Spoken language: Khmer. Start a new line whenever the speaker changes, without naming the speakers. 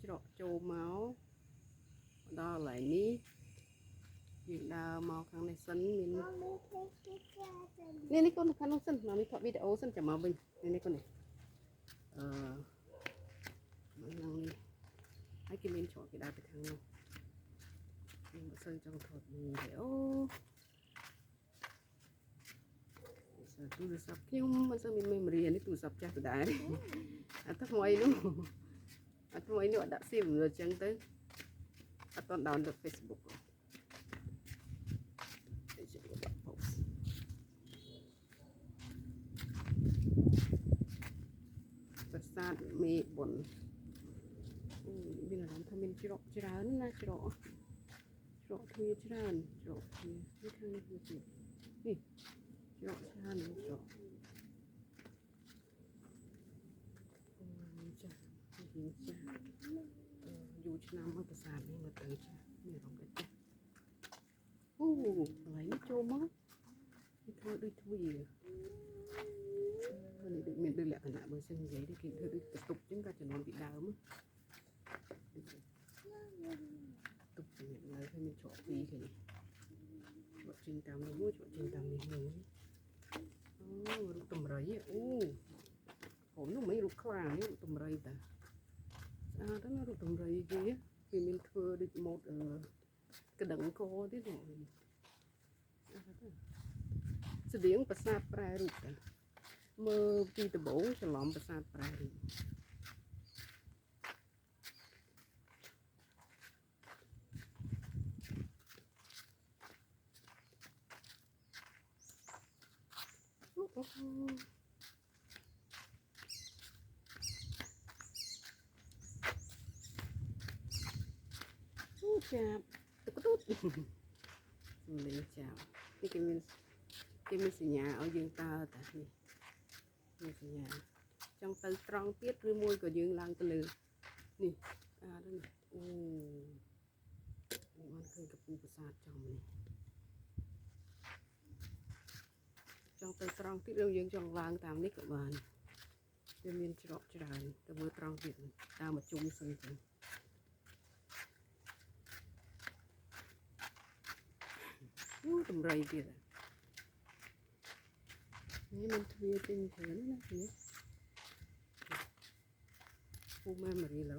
ច្រកចូលមកដល់កន្លែងនេះយើងដើរមកខាងនេះសិនមាននេះកូនខាងនោះសិនមកនេះថតវីដេអូសិនចាំមកវិញនេះកូននេះខាងនេះហើយគេមានច្រកគេដើរទៅខាងនោះខ្ញុំមិនសូវចង់ថតវីដេអូទូរស័ព្ទខ្ញុំមិនសូវមាន memory នេះទូរស័ព្ទចាស់ដដែលអាថ្មីនោះអត់ដាក់ SIM អញ្ចឹងទៅអត់ត download Facebook ប្រាសាទមេបុណ្យមានអារម្មណ៍ថាមានច្រកច្រើនណាច្រកទ្វារច្រើនច្រកទ្វារនេះខាងនេះទៀតនេះច្រកច្រើនច្រកចាយូរឆ្នាំមកប្រាសាទនេះមកទៅចាមានអារម្មណ៍ថាអូកន្លែងនេះចូលមកគេធ្វើដូចទ្វារនេះដូចមានដូចលក្ខណៈបើសិននិយាយគេធ្វើដូចបន្ទប់ចឹងក៏ចំនួនពីដើមទុកជានៅហើយមានច្រកពីរគ្នាច្រកចេញតាមនេះមួយច្រកចេញតាមនេះមួយអូរូបតម្រៃអូผมនោះមិនរូបខ្លានេះរូបតម្រៃតាស្អាតណាស់រូបតម្រៃគេមានធ្វើដូចម៉ូតកដឹងកទៀតស្តៀងប្រាសាទប្រែរូបតាមើលពីដំបូងច្រឡំប្រាសាទប្រែរូបចាប់ទឹកទូតលេងចាប់នេះគេមានសញ្ញាឲ្យយើងតើតានេះមានសញ្ញាចង់ទៅត្រង់ទៀតឬមួយក៏យើងឡើងទៅលើនេះអានេះអូបានឃើញកំពូលប្រាសាទចំនេះចង់ទៅត្រង់ទៀតឬយើងចង់ឡើងតាមនេះក៏បានវាមានច្រកច្រើនទៅមើលត្រង់ទៀតតាមមកជុំសិនទៅតម្រៃទៀតនេះមានទ្វារពេញច្រើនណាស់នេះពូ memory ឡើយ